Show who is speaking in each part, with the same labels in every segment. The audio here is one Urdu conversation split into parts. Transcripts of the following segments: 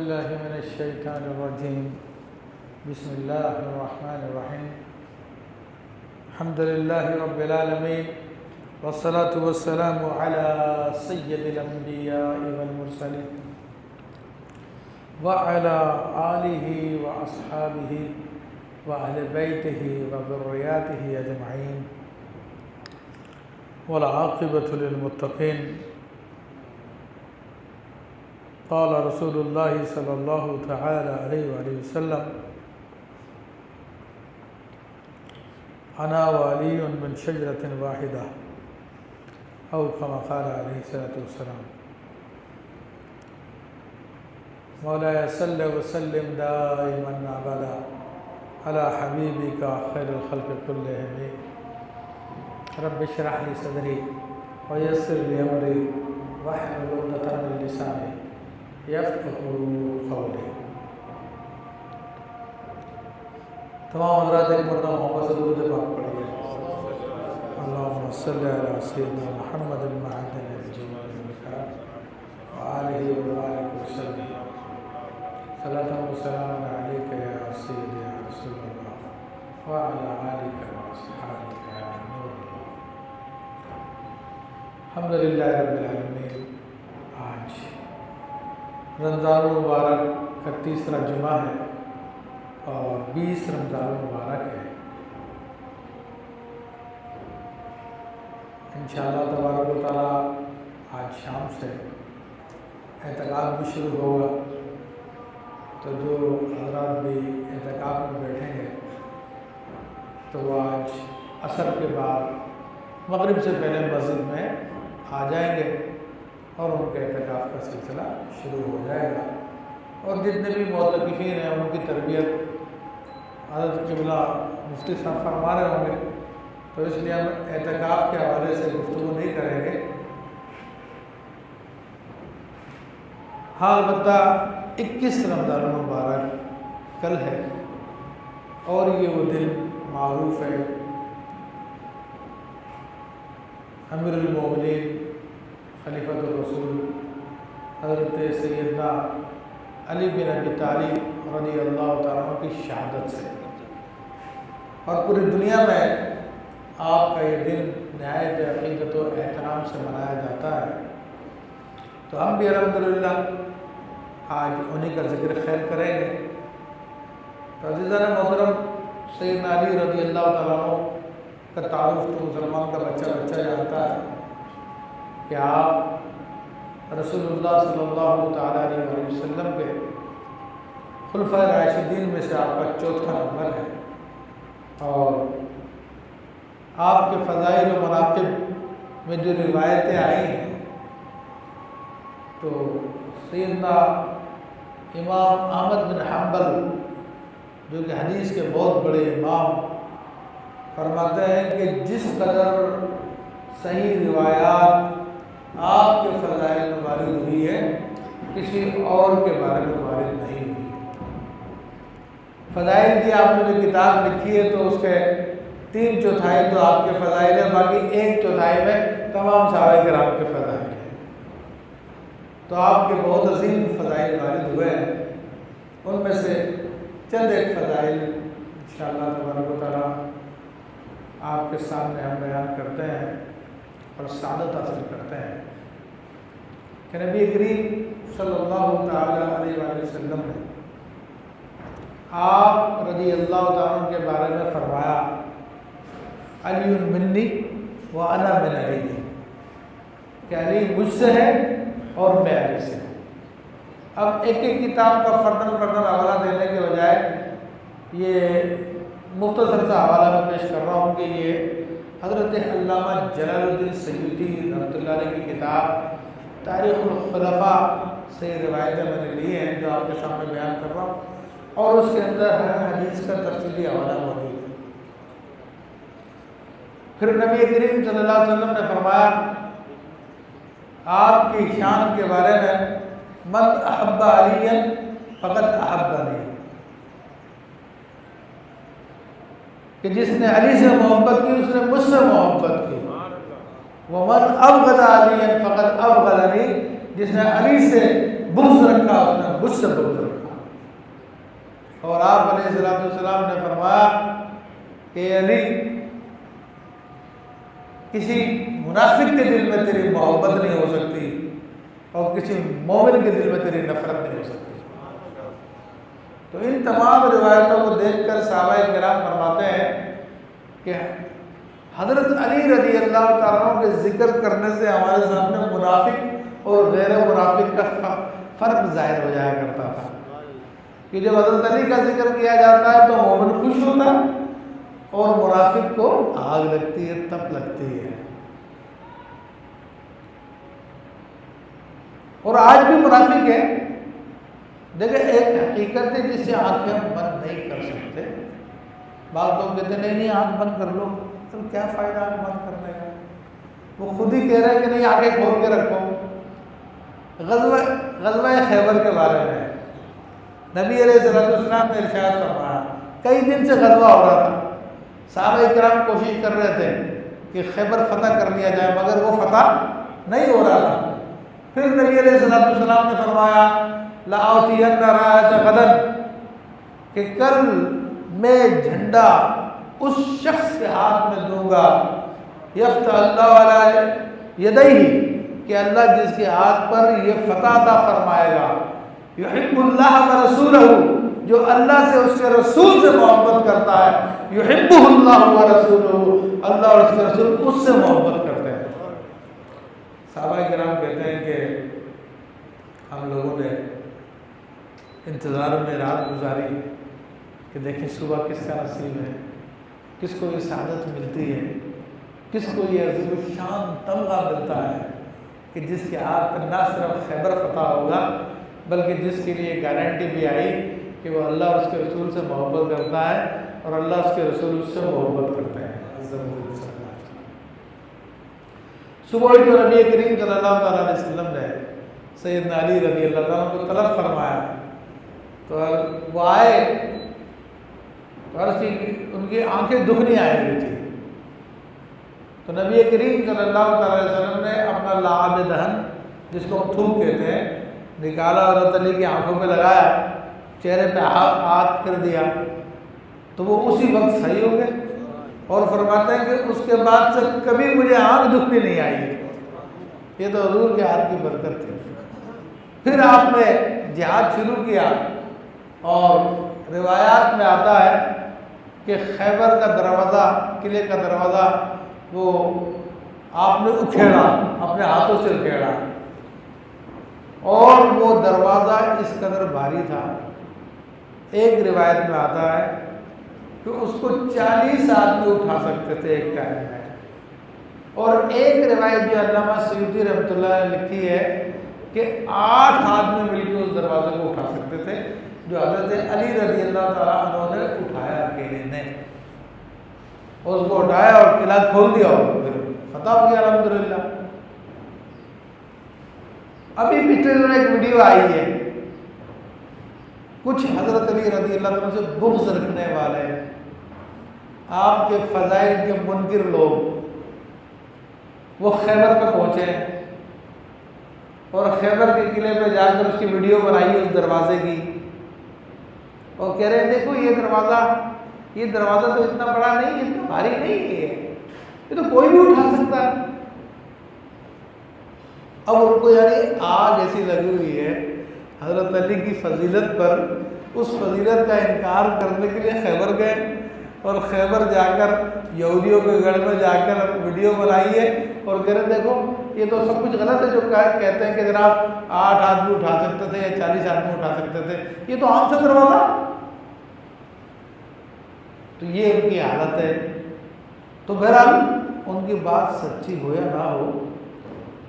Speaker 1: الله من الشيطان الرجيم. بسم الله الرحمن الرحيم. الحمد لله رب العالمين، والصلاة والسلام على سيد الأنبياء والمرسلين وعلى آله وأصحابه وأهل بيته وذرياته أجمعين، والعاقبة للمتقين. قال رسول الله صلى الله تعالى عليه وآله وسلم: أنا ولي من شجرة واحدة، أو كما قال عليه الصلاة والسلام. مولاي صل وسلم دائما أبدا على حبيبك خير الخلق كلهم. رب اشرح لي صدري ويسر لي أمري واحلل عقدة من لساني یفقهوا قولی. تمام حضرات ایک مرتبہ محمد سے درود پاک پڑھیے. اللهم صل على سيدنا محمد المعدن الجواد المكان وآله وبارك وسلم. صلاة وسلام عليك يا سيدي يا رسول الله وعلى آلك وأصحابك يا نور الله. الحمد للہ رب العالمین. آج رمضان المبارک کا تیسرا جمعہ ہے اور 20 رمضان المبارک ہے. انشاءاللہ تبارک و تعالیٰ آج شام سے اعتکاف بھی شروع ہوگا، تو جو حضرات بھی اعتکاف میں بیٹھیں گے تو وہ آج عصر کے بعد مغرب سے پہلے مسجد میں آ جائیں گے اور ان کے اعتکاف کا سلسلہ شروع ہو جائے گا. اور جتنے بھی معتکفین ہیں ان کی تربیت حضرت قبلہ مفتی صاحب فرما رہے ہوں گے، تو اس لیے ہم اعتکاف کے حوالے سے گفتگو نہیں کریں گے. ہاں البتہ 21 رمضان المبارک کل ہے، اور یہ وہ دن معروف ہے امیر المومنین خلیفۃ الرسول حضرت سیدنا علی بن ابی طالب رضی اللہ تعالیٰ عنہ کی شہادت سے، اور پوری دنیا میں آپ کا یہ دن نہایت عقیدت و احترام سے منایا جاتا ہے. تو ہم بھی الحمدللہ آج انہی کا ذکر خیر کریں گے. تو عزیزان محترم، سیدنا علی رضی اللہ تعالیٰ عنہ کا تعارف تو مسلمان کا بچہ جانتا ہے کہ آپ رسول اللہ صلی اللہ تعالیٰ علیہ وسلم کے خلفۂ راشدین میں سے آپ کا چوتھا نمبر ہے، اور آپ کے فضائل و مناقب میں جو روایتیں آئی ہیں تو سیدنا امام احمد بن حنبل جو کہ حدیث کے بہت بڑے امام فرماتے ہیں کہ جس قدر صحیح روایات آپ کے فضائل میں وارد ہوئی ہے کسی اور کے بارے میں وارد نہیں ہوئی. فضائل کی آپ نے جو کتاب لکھی ہے تو اس کے 3/4 تو آپ کے فضائل ہیں، باقی 1/4 میں تمام صحابہ کرام کے فضائل ہیں. تو آپ کے بہت عظیم فضائل وارد ہوئے ہیں. ان میں سے چند ایک فضائل انشاءاللہ تبارک و تعالیٰ آپ کے سامنے ہم بیان کرتے ہیں اور سعادت حاصل کرتے ہیں کہ نبی کریم صلی اللہ تعالیٰ علیہ وآلہ وسلم نے آپ رضی اللہ تعالیٰ عنہ کے بارے میں فرمایا: علی منی وانا من علی، کہ علی مجھ سے ہے اور میں علی سے ہوں. اب ایک ایک کتاب کا فردن حوالہ دینے کے بجائے یہ مختصر سا حوالہ میں پیش کر رہا ہوں کہ یہ حضرت علامہ جلال الدین سیوطی رحمۃ اللہ علیہ کی کتاب تاریخ الخلفاء سے روایتیں میں نے لی ہیں جو آپ کے سامنے بیان کر رہا ہوں، اور اس کے اندر ہر حدیث کا تفصیلی حوالہ موجود ہے. پھر نبی کریم صلی اللہ علیہ وسلم نے فرمایا آپ کی شان کے بارے میں: من احب علی فقد احبنی، کہ جس نے علی سے محبت کی اس نے مجھ سے محبت کی. وَمَنْ أَبْغَضَ عَلِيًّا فَقَدْ أَبْغَضَنِي، جس نے علی سے بغض رکھا اس نے مجھ سے بغض رکھا. اور آپ علیہ السلام نے فرمایا کہ علی کسی منافق کے دل میں تیری محبت نہیں ہو سکتی اور کسی مومن کے دل میں تیری نفرت نہیں ہو سکتی. تو ان تمام روایتوں کو دیکھ کر صحابہ کرام فرماتے ہیں کہ حضرت علی رضی اللہ تعالیٰ عنہ کے ذکر کرنے سے ہمارے سامنے منافق اور غیر منافق کا فرق ظاہر ہو جایا کرتا تھا کہ جب حضرت علی کا ذکر کیا جاتا ہے تو مومن خوش ہوتا ہے اور منافق کو آگ لگتی ہے، تپ لگتی ہے. اور آج بھی منافق ہے. دیکھیں ایک حقیقت ہے جس سے آنکھیں بند نہیں کر سکتے. بعض لوگ کہتے ہیں نہیں آنکھ بند کر لو، تو کیا فائدہ آنکھ بند کرنے کا؟ وہ خود ہی کہہ رہے ہیں کہ نہیں آنکھیں کھول کے رکھو. غزوہ خیبر کے بارے میں نبی علیہ السلام نے ارشاد فرمایا، کئی دن سے غزوہ ہو رہا تھا، صحابہ کرام کوشش کر رہے تھے کہ خیبر فتح کر لیا جائے مگر وہ فتح نہیں ہو رہا تھا. پھر نبی علیہ السلام نے فرمایا لَأُعْطِيَنَّ رَايَةَ غَدًا، کہ کل میں جھنڈا اس شخص کے ہاتھ میں دوں گا یفتح اللہ علی یدیہ، کہ اللہ جس کے ہاتھ پر یہ فتح عطا فرمائے گا. یحب اللہ ورسولہ، جو اللہ سے اس کے رسول سے محبت کرتا ہے، یحبہ اللہ ورسولہ، اللہ اور اس کے رسول اس سے محبت کرتے ہیں. صحابہ کرام کہتے ہیں کہ ہم لوگوں نے انتظار میں رات گزاری کہ دیکھیں صبح کس کا نصیب ہے، کس کو یہ سعادت ملتی ہے، کس کو یہ عظیم الشان تمغہ ملتا ہے کہ جس کے ہاتھ پر نہ صرف خیبر فتح ہوگا بلکہ جس کے لیے گارنٹی بھی آئی کہ وہ اللہ اور اس کے رسول سے محبت کرتا ہے اور اللہ اس کے رسول اس سے محبت کرتے ہیں. صبح تو نبی کریم صلی اللہ تعالیٰ علیہ وسلم نے سیدنا علی رضی اللہ تعالیٰ کو طلب فرمایا تو وہ آئے تو عرض کی ان کی آنکھیں دکھنی آئی ہوئی تھی. تو نبی کریم صلی اللہ تعالیٰ علیہ وسلم نے اپنا لعاب دہن جس کو ہم تھوک کہتے ہیں نکالا اور حضرت علی کی آنکھوں پہ لگایا، چہرے پہ ہاتھ کر دیا تو وہ اسی وقت صحیح ہو گئے. اور فرماتے ہیں کہ اس کے بعد سے کبھی مجھے آنکھ دکھنی نہیں آئی. یہ تو حضور کے ہاتھ کی برکت تھی. پھر آپ نے جہاد شروع کیا اور روایات میں آتا ہے کہ خیبر کا دروازہ، قلعے کا دروازہ وہ آپ نے اکھیڑا، اپنے ہاتھوں سے اکھیڑا اور وہ دروازہ اس قدر بھاری تھا. ایک روایت میں آتا ہے کہ اس کو 40 آدمی اٹھا سکتے تھے ایک ٹائم میں. اور ایک روایت جو علامہ سیوطی رحمۃ اللہ نے لکھی ہے کہ 8 آدمی مل کے اس دروازے کو اٹھا سکتے تھے، جو حضرت علی رضی اللہ تعالیٰ عنہ نے اٹھایا اکیلے نے. اور اس کو اٹھایا اور قلعہ کھول دیا اور پھر فتح ہو گیا الحمدللہ. ابھی پچھلے دنوں ایک ویڈیو آئی ہے، کچھ حضرت علی رضی اللہ عنہ سے بغض رکھنے والے، آپ کے فضائل کے منکر لوگ، وہ خیبر پہ پہنچے اور خیبر کے قلعے پہ جا کر اس کی ویڈیو بنائی اس دروازے کی اور کہہ رہے ہیں دیکھو یہ دروازہ تو اتنا بڑا نہیں ہے، اتنا بھاری نہیں ہے، یہ تو کوئی بھی اٹھا سکتا ہے. اب ان کو یعنی آگ ایسی لگی ہوئی ہے حضرت علی کی فضیلت پر، اس فضیلت کا انکار کرنے کے لیے خیبر گئے اور خیبر جا کر یہودیوں کے گڑھ میں جا کر ویڈیو بنائی ہے اور کہہ رہے دیکھو یہ تو سب کچھ غلط ہے جو کہتے ہیں کہ جناب 8 آدمی اٹھا سکتے تھے یا 40 آدمی اٹھا سکتے تھے، یہ تو عام سے دروازہ. تو یہ ان کی حالت ہے. تو بہرحال ان کی بات سچی ہو یا نہ ہو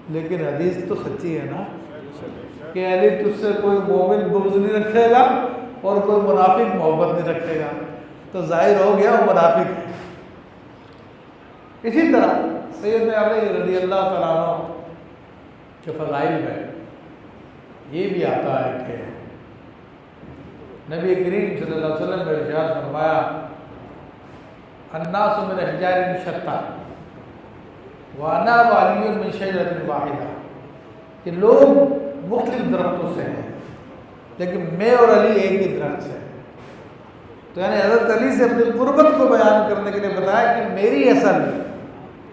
Speaker 1: لیکن حدیث تو سچی ہے نا کہ علی تجھ سے کوئی مومن بغض نہیں رکھے گا اور کوئی منافق محبت نہیں رکھے گا. تو ظاہر ہو گیا وہ منافق ہے. اسی طرح سیدنا علی رضی اللہ تعالیٰ عنہ کے فضائل میں یہ بھی آتا ہے کہ نبی کریم صلی اللہ علیہ وسلم نے ارشاد فرمایا الناس من حجار شتیٰ وانا وعلی من شجرۃ واحدہ، کہ لوگ مختلف درختوں سے ہیں لیکن میں اور علی ایک ہی درخت سے ہیں۔ تو یعنی حضرت علی سے اپنی قربت کو بیان کرنے کے لیے بتایا کہ میری اصل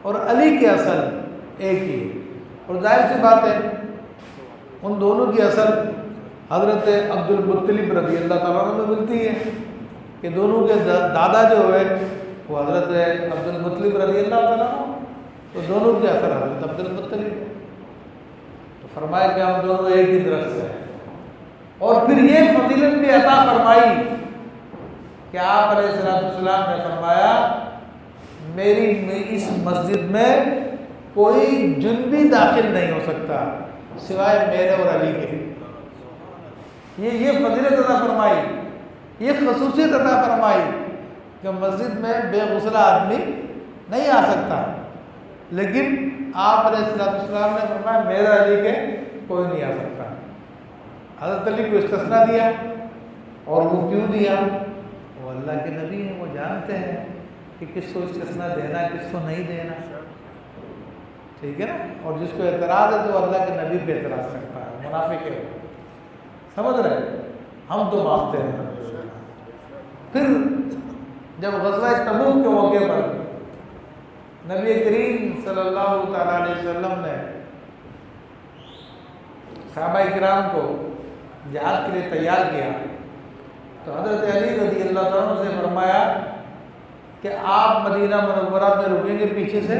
Speaker 1: اور علی کی اصل ایک ہی ہے۔ اور ظاہر سی بات ہے ان دونوں کی اصل حضرت عبد المطلب رضی اللہ تعالیٰ عنہ میں ملتی ہے کہ دونوں کے دادا جو ہوئے وہ حضرت عبد المطلب رضی اللہ تعالیٰ عنہ، تو دونوں کی اصل حضرت عبد المطلب ہے۔ تو فرمایا کہ ہم دونوں ایک ہی درخت سے ہیں۔ اور پھر یہ فضیلت بھی عطا فرمائی کہ آپ علیہ السلام نے فرمایا میری اس مسجد میں کوئی جن بھی داخل نہیں ہو سکتا سوائے میرے اور علی کے۔ یہ فضیلت عطا فرمائی، یہ خصوصیت عطا فرمائی کہ مسجد میں بے غسلہ آدمی نہیں آ سکتا، لیکن آپ علیہ السلام نے فرمایا میرا علی کے کوئی نہیں آ سکتا۔ حضرت علی کو استثناء دیا، اور وہ کیوں دیا؟ وہ اللہ کے نبی ہیں، وہ جانتے ہیں کہ کس کو استثناء دینا ہے کس کو نہیں دینا، ٹھیک ہے نا۔ اور جس کو اعتراض ہے تو اللہ کے نبی پہ اعتراض کرتا ہے، منافق ہے، سمجھ رہے ہیں؟ ہم تو مانتے ہیں۔ پھر جب غزوہ تبوک کے موقع پر نبی کریم صلی اللہ تعالیٰ علیہ وسلم نے صحابہ کرام کو جہاد کے لیے تیار کیا تو حضرت علی رضی اللہ تعالیٰ سے فرمایا کہ آپ مدینہ منورہ میں رکیں گے پیچھے سے،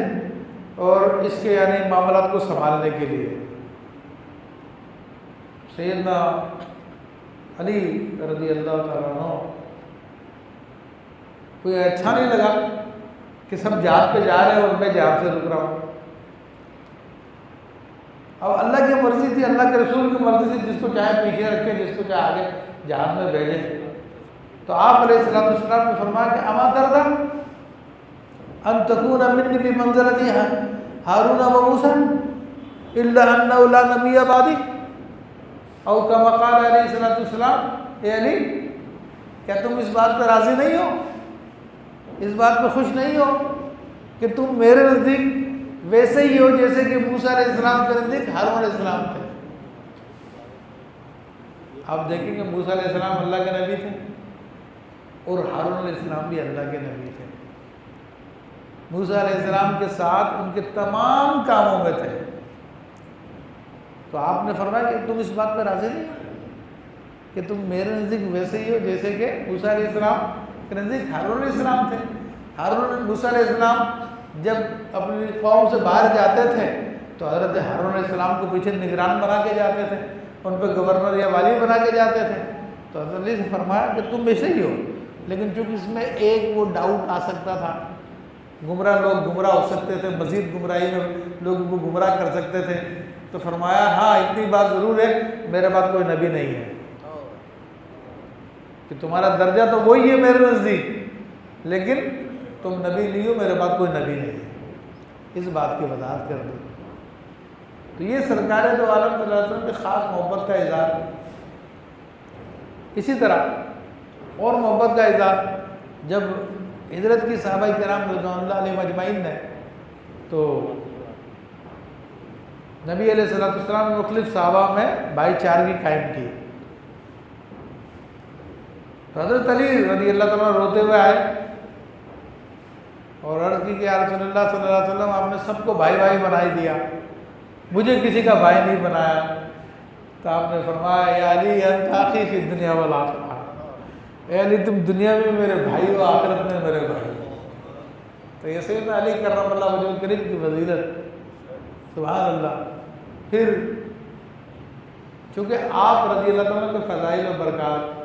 Speaker 1: اور اس کے یعنی معاملات کو سنبھالنے کے لیے۔ سیدنا علی رضی اللہ تعالیٰ عنہ کوئی اچھا نہیں لگا کہ سب جہاد پہ جا رہے ہیں اور میں جہاد سے رک رہا ہوں۔ اب اللہ کی مرضی تھی، اللہ کے رسول کی مرضی تھی، جس کو چاہے پیچھے رکھے جس کو چاہے آگے جہاد میں بھیجے۔ تو آپ علیہ السلام نے فرمایا کہ اما ترضیٰ ان تکون منی بمنزلتی ہارون و موسیٰ الا انہ لا نبی بعدی، او کما قال علیہ السلام، اے علی کیا تم اس بات پہ راضی نہیں ہو، اس بات پہ خوش نہیں ہو کہ تم میرے نزدیک ویسے ہی ہو جیسے کہ موسیٰ علیہ السلام کے نزدیک ہارون علیہ السلام تھے۔ آپ دیکھیں کہ موسیٰ علیہ السلام اللہ کے نبی تھے اور ہارون علیہ السلام بھی اللہ کے نبی تھے۔ موسیٰ علیہ السلام کے ساتھ ان کے تمام کاموں میں تھے۔ تو آپ نے فرمایا کہ تم اس بات پہ راضی نہیں کہ تم میرے نزدیک ویسے ہی ہو جیسے کہ موسیٰ علیہ السلام کے نزدیک ہارون علیہ السلام تھے۔ موسیٰ علیہ السلام جب اپنی قوم سے باہر جاتے تھے تو حضرت ہارون علیہ السلام کو پیچھے نگران بنا کے جاتے تھے، ان پہ گورنر یا والی بنا کے جاتے تھے۔ تو حضرت علی سے فرمایا کہ تم ویسے ہی ہو، لیکن چونکہ اس میں ایک وہ ڈاؤٹ آ سکتا تھا، گمراہ لوگ گمراہ ہو سکتے تھے، مزید گمراہی میں لوگوں کو گمراہ کر سکتے تھے۔ تو فرمایا ہاں اتنی بات ضرور ہے میرے بعد کوئی نبی نہیں ہے، کہ تمہارا درجہ تو وہی ہے میرے نزدیک، لیکن تم نبی نہیں ہو، میرے بعد کوئی نبی نہیں ہے، اس بات کی وضاحت کر دو۔ تو یہ سرکار دو عالم صلی اللہ علیہ وسلم کی خاص محبت کا اظہار۔ اسی طرح اور محبت کا اظہار جب ہجرت کی صحابہ کرام رضوان اللہ علیہم اجمعین نے تو نبی علیہ السلام نے مختلف صحابہ میں بھائی چارگی قائم کی۔ تو حضرت علی رضی اللہ تعالیٰ روتے ہوئے آئے اور عرض کی کہ یا رسول اللہ صلی اللہ علیہ وسلم آپ نے سب کو بھائی بھائی بنا ہی دیا، مجھے کسی کا بھائی نہیں بنایا۔ تو آپ نے فرمایا یا علی انت اخی فی الدنیا والآخرہ، اے علی تم دنیا میں میرے بھائی ہو، آخرت میں میرے بھائی ہو۔ تو یہ سیدنا علی کرم اللہ وجہ الکریم کی فضیلت، سبحان اللہ۔ پھر چونکہ آپ رضی اللہ تعالیٰ کے فضائل و برکات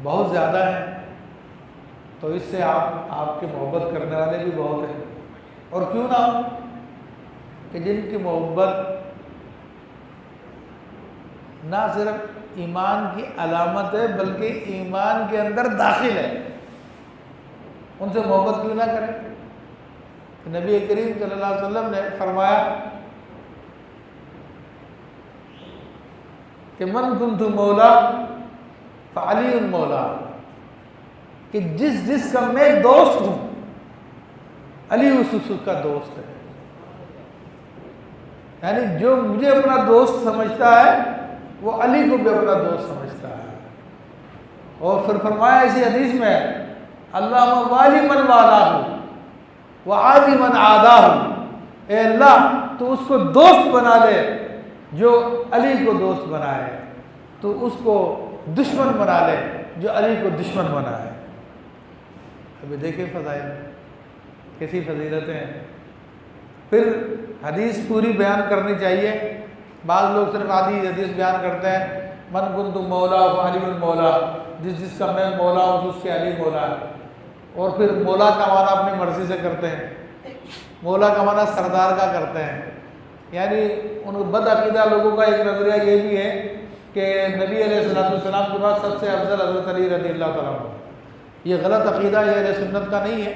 Speaker 1: بہت زیادہ ہیں، تو اس سے آپ کے محبت کرنے والے بھی بہت ہیں، اور کیوں نہ ہو کہ جن کی محبت نہ صرف ایمان کی علامت ہے بلکہ ایمان کے اندر داخل ہے، ان سے محبت کیوں نہ کریں۔ نبی کریم صلی اللہ علیہ وسلم نے فرمایا کہ من کنت مولا فعلی مولا، کہ جس کا میں دوست ہوں علی اس کا دوست ہے۔ یعنی جو مجھے اپنا دوست سمجھتا ہے وہ علی کو بھی اپنا دوست سمجھتا ہے۔ اور پھر فرمایا اسی حدیث میں اللہم والی من والہ وعادی من عاداہ، اے اللہ تو اس کو دوست بنا لے جو علی کو دوست بنائے، تو اس کو دشمن بنا لے جو علی کو دشمن بنائے۔ ابھی دیکھیں فضائل کیسی فضیلتیں ہیں۔ پھر حدیث پوری بیان کرنی چاہیے۔ بعض لوگ صرف آدھی حدیث بیان کرتے ہیں، من کنت مولا فعلی المولا، جس کا میں مولا ہوں اس کے علی مولا ہے، اور پھر مولا کا معنی اپنی مرضی سے کرتے ہیں، مولا کا معنی سردار کا کرتے ہیں۔ یعنی ان بد عقیدہ لوگوں کا ایک نظریہ یہ بھی ہے کہ نبی علیہ السلام کے بعد سب سے افضل حضرت علی رضی اللہ تعالیٰ عنہ۔ یہ غلط عقیدہ یہ اہل سنت کا نہیں ہے۔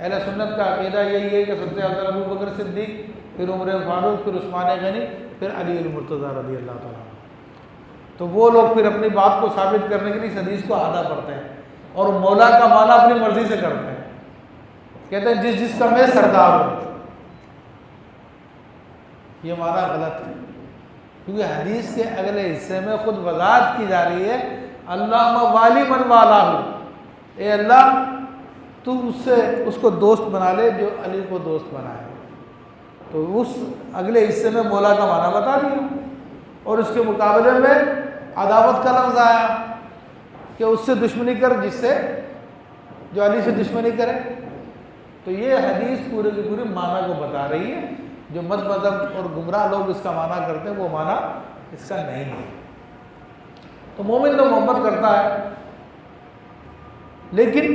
Speaker 1: اہل سنت کا عقیدہ یہی ہے کہ سب سے افضل ابو بکر صدیق، پھر عمر فاروق، پھر عثمان غنی، پھر علی المرتضیٰ رضی اللہ تعالیٰ عنہ۔ تو وہ لوگ پھر اپنی بات کو ثابت کرنے کے لیے اس حدیث کو آدھا پڑھتے ہیں اور مولا کا معنی اپنی مرضی سے کرتے ہیں، کہتے ہیں جس کا میں سردار ہوں۔ یہ معنی غلط ہے، کیونکہ حدیث کے اگلے حصے میں خود وضاحت کی جا رہی ہے اللہم والی من والہ، اے اللہ تو اس کو دوست بنا لے جو علی کو دوست بنائے۔ تو اس اگلے حصے میں مولا کا معنی بتا دیا، اور اس کے مقابلے میں عداوت کا لفظ آیا کہ اس سے دشمنی کر جو علی سے دشمنی کرے۔ تو یہ حدیث پورے کی پوری معنی کو بتا رہی ہے۔ جو مد مذہب اور گمراہ لوگ اس کا معنی کرتے ہیں وہ معنی اس کا نہیں ہے۔ تو مومن تو محبت کرتا ہے، لیکن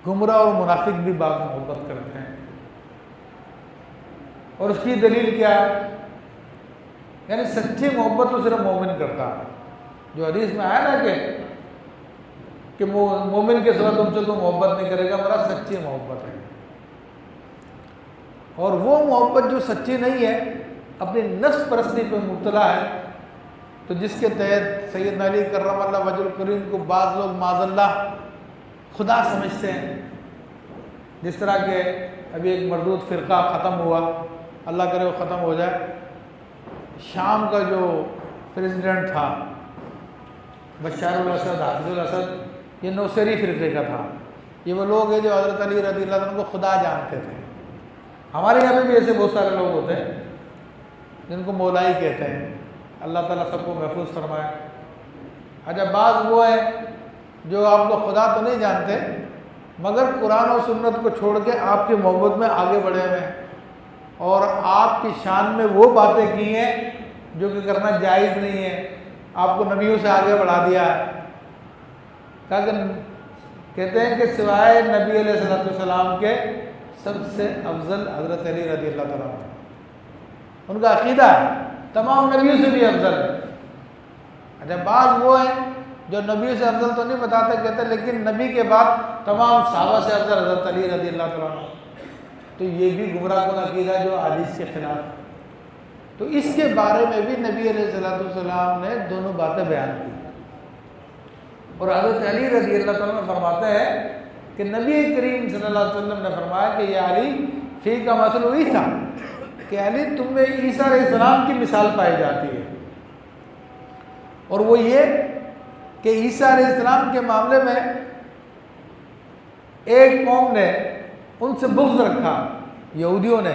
Speaker 1: گمراہ اور منافق بھی بعض محبت کرتے ہیں، اور اس کی دلیل کیا ہے؟ یعنی سچی محبت تو صرف مومن کرتا ہے۔ جو حدیث میں آیا نا کہ مومن کے سوا تم سے کوئی محبت نہیں کرے گا، میرا سچی محبت ہے۔ اور وہ محبت جو سچی نہیں ہے، اپنی نفس پرستی پہ مبتلا ہے، تو جس کے تحت سیدنا علی کرم اللہ وجہ الکریم کو بعض لوگ معاذ اللہ خدا سمجھتے ہیں۔ جس طرح کہ ابھی ایک مردود فرقہ ختم ہوا، اللہ کرے وہ ختم ہو جائے، شام کا جو پریزیڈنٹ تھا بشار الاسد، حافظ الاسد، یہ نوسری فرقے کا تھا۔ یہ وہ لوگ ہیں جو حضرت علی رضی اللہ عنہ کو خدا جانتے تھے۔ ہمارے یہاں پہ بھی ایسے بہت سارے لوگ ہوتے ہیں جن کو مولائی کہتے ہیں، اللہ تعالیٰ سب کو محفوظ فرمائے۔ اچھا، بعض وہ ہیں جو آپ کو خدا تو نہیں جانتے مگر قرآن و سنت کو چھوڑ کے آپ کی محبت میں آگے بڑھے ہوئے ہیں، اور آپ کی شان میں وہ باتیں کی ہیں جو کہ کرنا جائز نہیں ہے، آپ کو نبیوں سے آگے بڑھا دیا ہے۔ کہتے ہیں کہ سوائے نبی علیہ السلام کے سب سے افضل حضرت علی رضی اللہ تعالیٰ عنہ، ان کا عقیدہ ہے تمام نبیوں سے بھی افضل ہے۔ اچھا، بعض وہ ہیں جو نبیوں سے افضل تو نہیں بتاتے، کہتے لیکن نبی کے بعد تمام صحابہ سے افضل حضرت علی رضی اللہ تعالیٰ عنہ۔ تو یہ بھی گمراہ کن عقیدہ ہے جو حدیث کے خلاف ہے۔ تو اس کے بارے میں بھی نبی علیہ السلام نے دونوں باتیں بیان کی، اور حضرت علی رضی اللہ تعالیٰ عنہ فرماتے ہیں کہ نبی کریم صلی اللہ علیہ وسلم نے فرمایا کہ یہ علی فی کا مثل عیسیٰ، کہ علی تم میں عیسیٰ علیہ السلام کی مثال پائی جاتی ہے، اور وہ یہ کہ عیسیٰ علیہ السلام کے معاملے میں ایک قوم نے ان سے بغض رکھا، یہودیوں نے،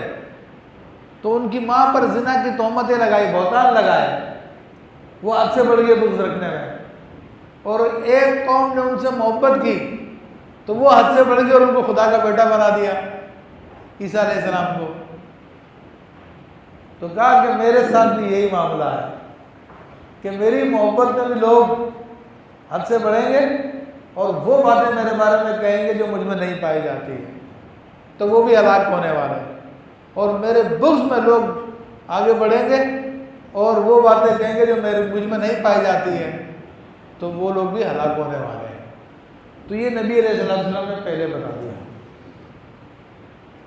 Speaker 1: تو ان کی ماں پر زنا کی تہمتیں لگائی، بہتان لگائے، وہ حد سے بڑھ گئے بغض رکھنے میں، اور ایک قوم نے ان سے محبت کی تو وہ حد سے بڑھ گئے اور ان کو خدا کا بیٹا بنا دیا، عیسیٰ علیہ السلام کو۔ تو کہا کہ میرے ساتھ بھی یہی معاملہ ہے کہ میری محبت میں بھی لوگ حد سے بڑھیں گے اور وہ باتیں میرے بارے میں کہیں گے جو مجھ میں نہیں پائی جاتی ہیں، تو وہ بھی ہلاک ہونے والے ہیں، اور میرے بغض میں لوگ آگے بڑھیں گے اور وہ باتیں کہیں گے جو مجھ میں نہیں پائی جاتی ہیں، تو وہ لوگ بھی ہلاک ہونے والے ہیں۔ تو یہ نبی علیہ السلام نے پہلے بتا دیا،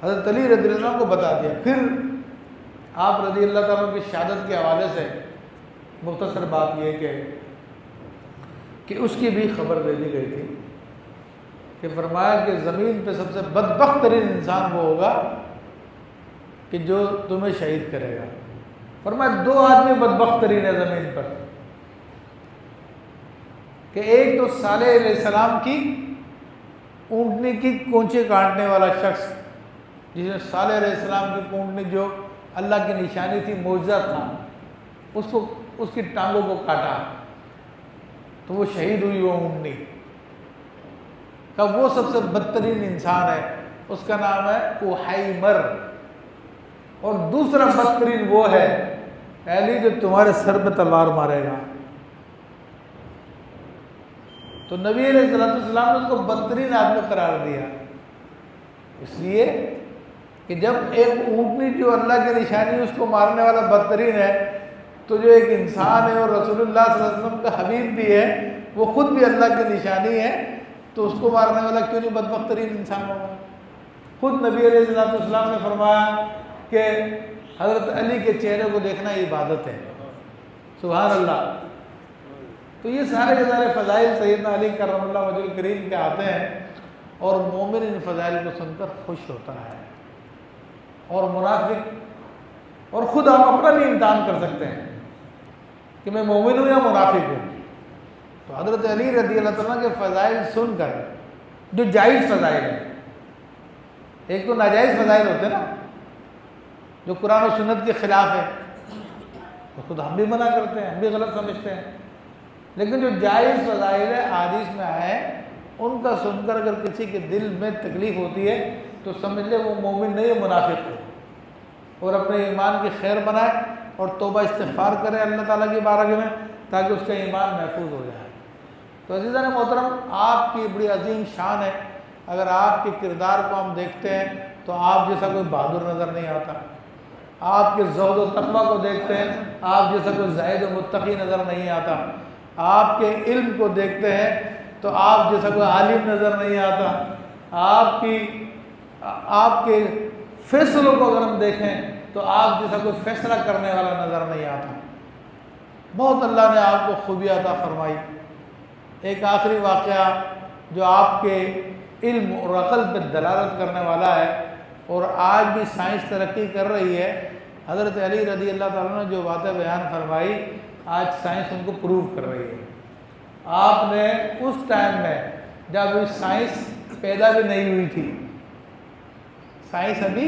Speaker 1: حضرت علی رضی اللہ عنہ کو بتا دیا۔ پھر آپ رضی اللہ تعالیٰ کی شہادت کے حوالے سے مختصر بات یہ کہ اس کی بھی خبر دے دی گئی تھی کہ فرمایا کہ زمین پہ سب سے بدبخت ترین انسان وہ ہوگا کہ جو تمہیں شہید کرے گا۔ فرمایا 2 آدمی بدبخت ترین ہے زمین پر، کہ ایک تو صالح علیہ السلام کی اونٹنی کی کونچے کاٹنے والا شخص، جس نے صالح علیہ السلام کی اونٹنی جو اللہ کی نشانی تھی، معجزہ تھا، اس کی ٹانگوں کو کاٹا تو وہ شہید ہوئی وہ اونٹنی کا، وہ سب سے بدترین انسان ہے، اس کا نام ہے احیمر۔ اور دوسرا بدترین وہ ہے علی جو تمہارے سر پہ تلوار مارے گا۔ تو نبی علیہ السلام نے اس کو بدترین آدمی قرار دیا، اس لیے کہ جب ایک اونٹنی جو اللہ کی نشانی اس کو مارنے والا بدترین ہے، تو جو ایک انسان ہے اور رسول اللہ صلی اللہ علیہ وسلم کا حبیب بھی ہے، وہ خود بھی اللہ کی نشانی ہے، تو اس کو مارنے والا کیوں نہیں بدبخت ترین انسان ہوگا؟ خود نبی علیہ السلام نے فرمایا کہ حضرت علی کے چہرے کو دیکھنا عبادت ہے، سبحان اللہ۔ تو یہ سارے کے سارے فضائل سیدنا علی کرم اللہ وجہ الکریم کے آتے ہیں، اور مومن ان فضائل کو سن کر خوش ہوتا ہے، اور منافق، اور خود آپ اپنا بھی امتحان کر سکتے ہیں کہ میں مومن ہوں یا منافق ہوں۔ تو حضرت علی رضی اللہ تعالیٰ کے فضائل سن کر، جو جائز فضائل ہیں، ایک تو ناجائز فضائل ہوتے ہیں نا جو قرآن و سنت کے خلاف ہے، تو خود ہم بھی منع کرتے ہیں، ہم بھی غلط سمجھتے ہیں، لیکن جو جائز فضائل ہے حدیث میں آئے ہیں، ان کا سن کر اگر کسی کے دل میں تکلیف ہوتی ہے تو سمجھ لے وہ مومن نہیں ہے، منافق ہے، اور اپنے ایمان کی خیر بنائے اور توبہ استغفار کرے اللہ تعالیٰ کی بارگاہ میں، تاکہ اس کا ایمان محفوظ ہو جائے۔ تو عزیزان محترم، آپ کی بڑی عظیم شان ہے، اگر آپ کے کردار کو ہم دیکھتے ہیں تو آپ جیسا کوئی بہادر نظر نہیں آتا، آپ کے زہد و تقویٰ کو دیکھتے ہیں آپ جیسا کوئی زاہد و متقی نظر نہیں آتا، آپ کے علم کو دیکھتے ہیں تو آپ جیسا کوئی عالم نظر نہیں آتا، آپ کے فیصلوں کو اگر ہم دیکھیں تو آپ جیسا کوئی فیصلہ کرنے والا نظر نہیں آتا۔ بہت اللہ نے آپ کو خوبی عطا فرمائی۔ ایک آخری واقعہ جو آپ کے علم اور عقل پہ دلالت کرنے والا ہے، اور آج بھی سائنس ترقی کر رہی ہے، حضرت علی رضی اللہ تعالیٰ نے جو باتیں بیان فرمائی آج سائنس ان کو پروو کر رہی ہے۔ آپ نے اس ٹائم میں جب سائنس پیدا بھی نہیں ہوئی تھی، سائنس ابھی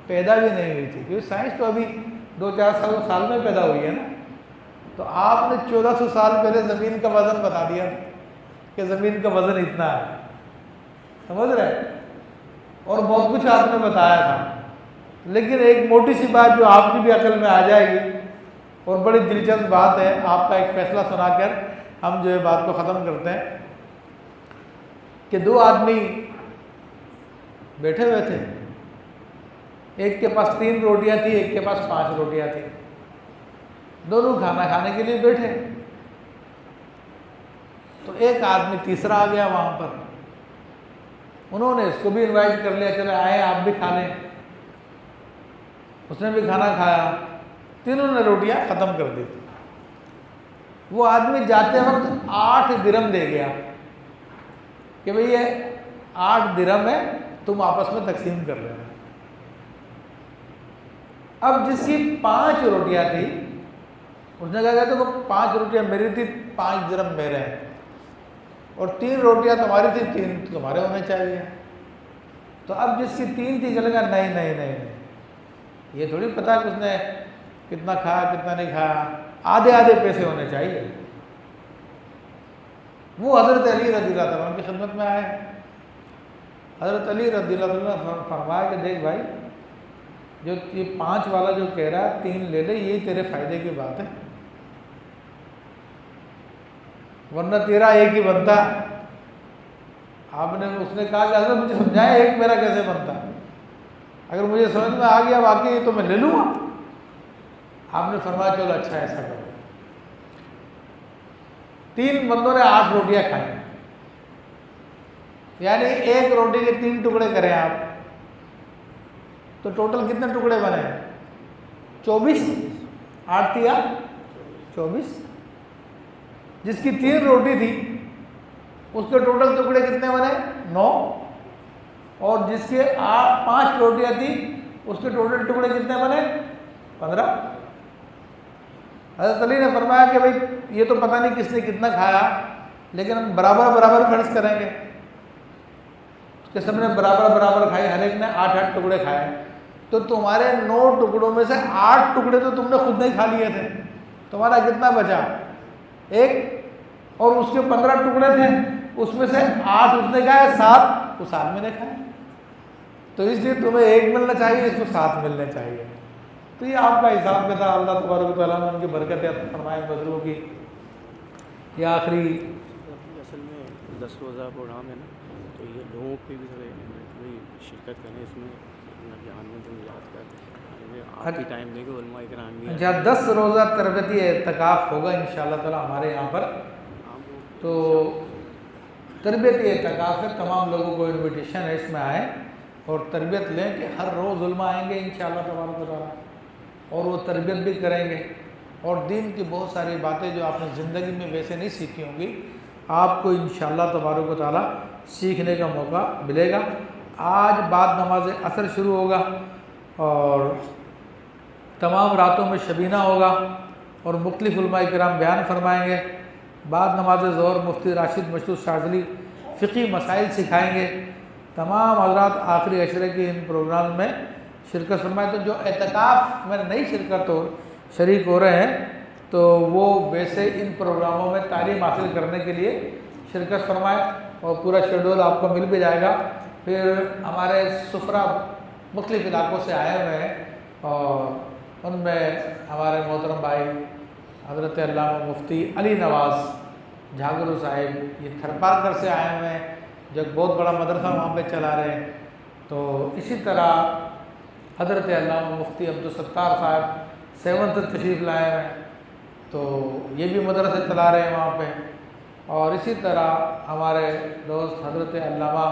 Speaker 1: پیدا بھی نہیں ہوئی تھی، کیونکہ سائنس تو ابھی 2-4 سال میں پیدا ہوئی ہے نا، تو آپ نے 1400 سال پہلے زمین کا وزن بتا دیا کہ زمین کا وزن اتنا ہے، سمجھ رہے؟ اور بہت کچھ آپ نے بتایا تھا، لیکن ایک موٹی سی بات جو آپ کی بھی عقل میں آ جائے گی، اور بڑی دلچسپ بات ہے، آپ کا ایک فیصلہ سنا کر ہم جو ہے بات کو ختم کرتے ہیں، کہ 2 آدمی بیٹھے ہوئے تھے، ایک کے پاس 3 روٹیاں تھی، ایک کے پاس 5 روٹیاں تھی، دونوں کھانا کھانے کے لیے بیٹھے، تو ایک آدمی تیسرا آ گیا وہاں پر، انہوں نے اس کو بھی انوائٹ کر لیا، چلے آئے آپ بھی کھا لیں، اس نے بھی کھانا کھایا، تینوں نے روٹیاں ختم کر دی تھی۔ وہ آدمی جاتے وقت 8 درہم دے گیا کہ بھئی یہ 8 درہم ہے، تم آپس میں تقسیم کر لینا۔ اب جس کی 5 روٹیاں تھی، اس نے کہا کہ تو 5 روٹیاں میری تھی، 5 درہم میرے ہیں، اور 3 روٹیاں تمہاری تھی، 3 تمہارے ہونے چاہیے۔ تو اب جس کی 3 تھی چلے گا نہیں، یہ تھوڑی پتا کہ اس نے کتنا کھایا کتنا نہیں کھایا، آدھے پیسے ہونے چاہیے۔ وہ حضرت علی رضی اللہ تعالیٰ کی خدمت میں آئے، حضرت علی رضی اللہ تعالیٰ نے فرمایا کہ دیکھ بھائی، جو یہ 5 والا جو کہہ رہا ہے 3 لے لے، یہی تیرے فائدے کی بات ہے، ورنہ تیرا ایک ہی بنتا۔ اس نے کہا کہ حضرت مجھے سمجھائیں ایک میرا کیسے بنتا، اگر مجھے سمجھ میں آ گیا واقعی تو میں لے لوں گا۔ آپ نے فرمایا چلو اچھا ایسا کرو۔ 3 بندوں نے 8 روٹیاں کھائیں، یعنی ایک روٹی کے 3 ٹکڑے کریں آپ، تو ٹوٹل کتنے ٹکڑے بنے؟ 24، 8 تھی 24۔ جس کی 3 روٹی تھی اس کے ٹوٹل ٹکڑے کتنے بنے؟ 9، اور جس کے 5 روٹیاں تھی اس کے ٹوٹل ٹکڑے کتنے بنے؟ 15۔ حضرت علی نے فرمایا کہ بھائی یہ تو پتہ نہیں کس نے کتنا کھایا، لیکن ہم برابر برابر فرض کریں گے کہ سب نے برابر برابر کھائی، ہر ایک نے 8 ٹکڑے کھائے، تو تمہارے 9 ٹکڑوں میں سے 8 ٹکڑے تو تم نے خود نہیں کھا لیے تھے، تمہارا کتنا بچا؟ 1، اور اس کے 15 ٹکڑے تھے، اس میں سے 8 اس نے کھائے، 7 اس آدمی نے کھائے، تو اس لیے تمہیں 1 ملنا چاہیے، اس کو 7 ملنے چاہیے۔ تو یہ آپ کا حساب کتاب اللہ تبارک و تعالیٰ نے ان کی برکت فرمائے بزرگوں کی۔ یہ آخری
Speaker 2: اصل میں 10 روزہ پروگرام ہے نا، تو یہ لوگوں کو بھی تھوڑی شرکت کریں اس میں، اپنا جان میں دن یاد کر آپ کی ٹائم دیں گے، علماء کرام بھی۔
Speaker 1: اچھا 10 روزہ تربیتی اعتکاف ہوگا انشاءاللہ تعالیٰ ہمارے یہاں پر، تو تربیتی اعتکاف ہے، تمام لوگوں کو انویٹیشن ہے، اس میں آئیں اور تربیت لیں کہ ہر روز علماء آئیں گے انشاءاللہ تبارک و تعالیٰ، اور وہ تربیت بھی کریں گے، اور دین کی بہت ساری باتیں جو آپ نے زندگی میں ویسے نہیں سیکھی ہوں گی، آپ کو انشاءاللہ تبارک و تعالیٰ سیکھنے کا موقع ملے گا۔ آج بعد نماز عصر شروع ہوگا اور تمام راتوں میں شبینہ ہوگا، اور مختلف علماء کرام بیان فرمائیں گے۔ بعد نماز ظہر مفتی راشد مشہور شاذلی فقہی مسائل سکھائیں گے۔ تمام حضرات آخری عشرے کی ان پروگرام میں شرکت فرمائیں۔ تو جو اعتکاف میں نہیں شریک ہو رہے ہیں تو وہ ویسے ان پروگراموں میں تعلیم حاصل کرنے کے لیے شرکت فرمائیں، اور پورا شیڈول آپ کو مل بھی جائے گا۔ پھر ہمارے سفرا مختلف علاقوں سے آئے ہوئے ہیں، اور ان میں ہمارے محترم بھائی حضرت علامہ مفتی علی نواز جھاگرو صاحب یہ تھرپارکر سے آئے ہوئے ہیں، جو ایک بہت بڑا مدرسہ وہاں پہ چلا رہے ہیں۔ تو اسی طرح حضرت علامہ مفتی عبدالستار صاحب 7 تشریف لائے ہوئے ہیں، تو یہ بھی مدرسے چلا رہے ہیں وہاں پہ۔ اور اسی طرح ہمارے دوست حضرت علامہ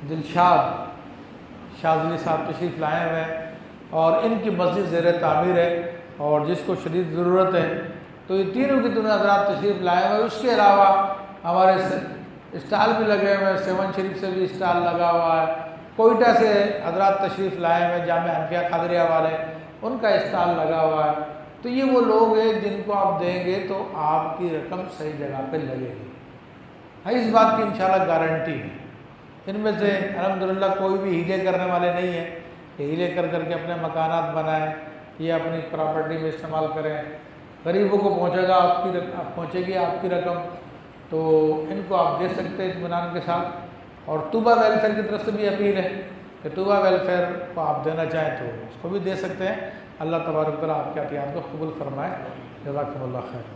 Speaker 1: دلشاد شاذلی صاحب تشریف لائے ہوئے ہیں، اور ان کی مسجد زیر تعمیر ہے، اور جس کو شدید ضرورت ہے، تو یہ تینوں کی دنیا حضرات تشریف لائے ہوئے ہیں۔ اس کے علاوہ ہمارے اسٹال بھی لگے ہوئے ہیں، 7 شریف سے بھی اسٹال لگا ہوا ہے، کوئٹہ سے حضرات تشریف لائے ہوئے ہیں، جامعہ حنفیہ قادریہ والے، ان کا اسٹال لگا ہوا ہے۔ تو یہ وہ لوگ ہیں جن کو آپ دیں گے تو آپ کی رقم صحیح جگہ پہ لگے گی، اس بات کی انشاءاللہ گارنٹی ہے۔ ان میں سے الحمدللہ کوئی بھی ہیلے کرنے والے نہیں ہیں کہ ہیلے کر کے اپنے مکانات بنائیں یا اپنی پراپرٹی میں استعمال کریں۔ غریبوں کو پہنچے گی آپ کی رقم، تو ان کو آپ دے سکتے ہیں اطمینان کے ساتھ۔ اور طوبہ ویلفیئر کی طرف سے بھی اپیل ہے کہ طوبہ ویلفیئر کو آپ دینا چاہیں تو اس کو بھی دے سکتے ہیں۔ اللہ تبارک و تعالیٰ آپ کے عطیات کو قبول فرمائے۔ جزاکم اللہ خیر۔